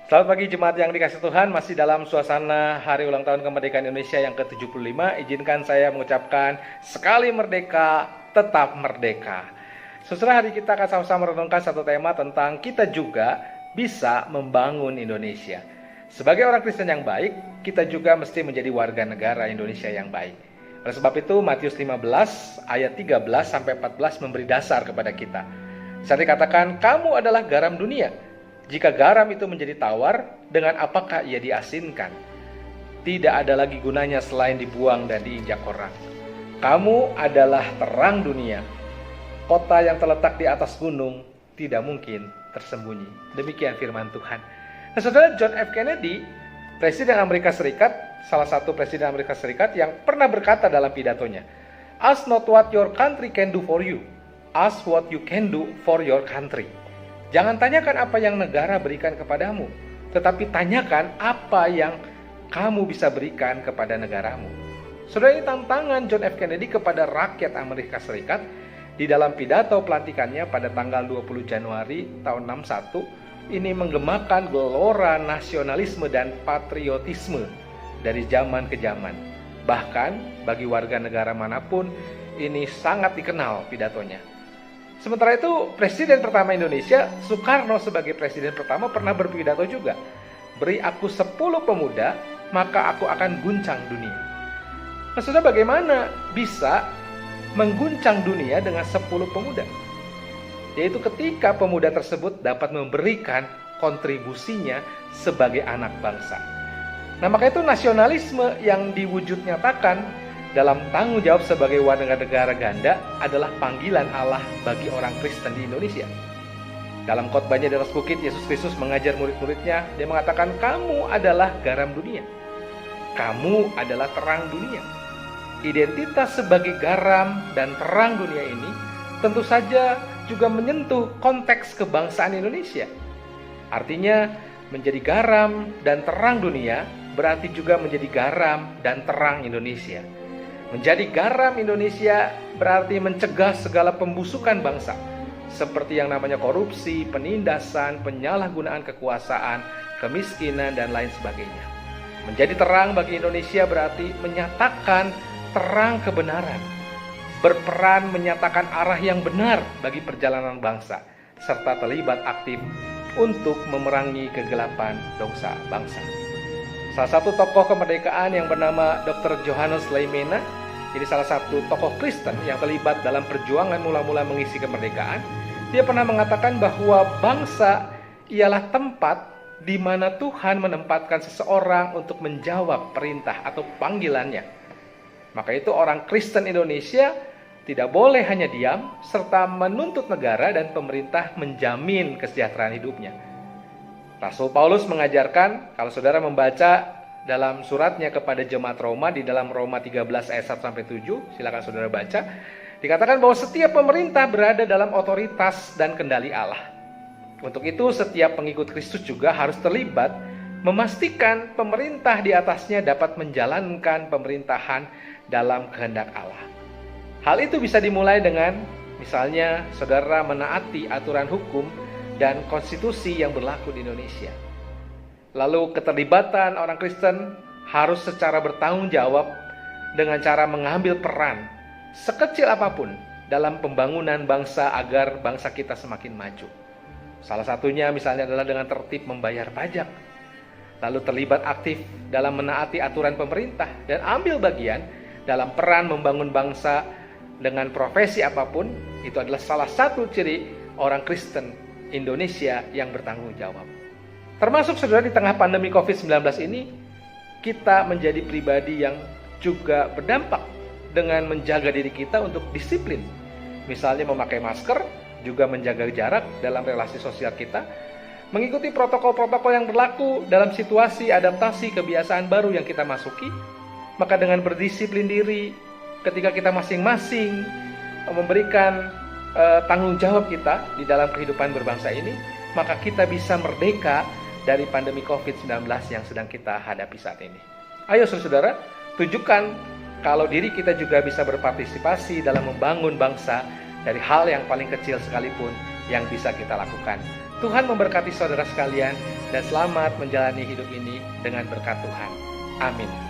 Selamat pagi jemaat yang dikasih Tuhan, masih dalam suasana hari ulang tahun kemerdekaan Indonesia yang ke-75. Izinkan saya mengucapkan sekali merdeka, tetap merdeka. Saudara, hari kita akan sama-sama merenungkan satu tema tentang kita juga bisa membangun Indonesia. Sebagai orang Kristen yang baik, kita juga mesti menjadi warga negara Indonesia yang baik. Oleh sebab itu, Matius 15 ayat 13 sampai 14 memberi dasar kepada kita. Saat dikatakan, kamu adalah garam dunia. Jika garam itu menjadi tawar, dengan apakah ia diasinkan? Tidak ada lagi gunanya selain dibuang dan diinjak orang. Kamu adalah terang dunia. Kota yang terletak di atas gunung tidak mungkin tersembunyi. Demikian firman Tuhan. Nah, saudara, John F. Kennedy, Presiden Amerika Serikat, salah satu Presiden Amerika Serikat yang pernah berkata dalam pidatonya, "Ask not what your country can do for you, ask what you can do for your country." Jangan tanyakan apa yang negara berikan kepadamu, tetapi tanyakan apa yang kamu bisa berikan kepada negaramu. Saudara, ini tantangan John F. Kennedy kepada rakyat Amerika Serikat di dalam pidato pelantikannya pada tanggal 20 Januari tahun 61. Ini menggemakan gelora nasionalisme dan patriotisme dari zaman ke zaman. Bahkan bagi warga negara manapun ini sangat dikenal pidatonya. Sementara itu, Presiden pertama Indonesia, Soekarno sebagai Presiden pertama pernah berpidato juga. Beri aku 10 pemuda, maka aku akan guncang dunia. Nah, saudara, bagaimana bisa mengguncang dunia dengan 10 pemuda? Yaitu ketika pemuda tersebut dapat memberikan kontribusinya sebagai anak bangsa. Nah, maka itu nasionalisme yang diwujud nyatakan dalam tanggung jawab sebagai warga negara ganda adalah panggilan Allah bagi orang Kristen di Indonesia. Dalam khotbahnya di atas bukit, Yesus Kristus mengajar murid-muridnya. Dia mengatakan, kamu adalah garam dunia. Kamu adalah terang dunia. Identitas sebagai garam dan terang dunia ini tentu saja juga menyentuh konteks kebangsaan Indonesia. Artinya, menjadi garam dan terang dunia berarti juga menjadi garam dan terang Indonesia. Menjadi garam Indonesia berarti mencegah segala pembusukan bangsa, seperti yang namanya korupsi, penindasan, penyalahgunaan kekuasaan, kemiskinan, dan lain sebagainya. Menjadi terang bagi Indonesia berarti menyatakan terang kebenaran, berperan menyatakan arah yang benar bagi perjalanan bangsa, serta terlibat aktif untuk memerangi kegelapan dosa bangsa. Salah satu tokoh kemerdekaan yang bernama Dr. Johannes Leimena, jadi salah satu tokoh Kristen yang terlibat dalam perjuangan mula-mula mengisi kemerdekaan, dia pernah mengatakan bahwa bangsa ialah tempat di mana Tuhan menempatkan seseorang untuk menjawab perintah atau panggilannya. Maka itu orang Kristen Indonesia tidak boleh hanya diam, serta menuntut negara dan pemerintah menjamin kesejahteraan hidupnya. Rasul Paulus mengajarkan, kalau saudara membaca dalam suratnya kepada jemaat Roma di dalam Roma 13 ayat 1-7, silakan saudara baca, dikatakan bahwa setiap pemerintah berada dalam otoritas dan kendali Allah. Untuk itu setiap pengikut Kristus juga harus terlibat memastikan pemerintah di atasnya dapat menjalankan pemerintahan dalam kehendak Allah. Hal itu bisa dimulai dengan misalnya saudara menaati aturan hukum dan konstitusi yang berlaku di Indonesia. Lalu keterlibatan orang Kristen harus secara bertanggung jawab dengan cara mengambil peran sekecil apapun dalam pembangunan bangsa agar bangsa kita semakin maju. Salah satunya misalnya adalah dengan tertib membayar pajak, lalu terlibat aktif dalam menaati aturan pemerintah dan ambil bagian dalam peran membangun bangsa dengan profesi apapun. Itu adalah salah satu ciri orang Kristen Indonesia yang bertanggung jawab. Termasuk saudara di tengah pandemi COVID-19 ini, kita menjadi pribadi yang juga berdampak dengan menjaga diri kita untuk disiplin. Misalnya memakai masker, juga menjaga jarak dalam relasi sosial kita, mengikuti protokol-protokol yang berlaku dalam situasi adaptasi kebiasaan baru yang kita masuki. Maka dengan berdisiplin diri, ketika kita masing-masing memberikan tanggung jawab kita di dalam kehidupan berbangsa ini, maka kita bisa merdeka dari pandemi COVID-19 yang sedang kita hadapi saat ini. Ayo saudara, tunjukkan kalau diri kita juga bisa berpartisipasi dalam membangun bangsa dari hal yang paling kecil sekalipun yang bisa kita lakukan. Tuhan memberkati saudara sekalian dan selamat menjalani hidup ini dengan berkat Tuhan. Amin.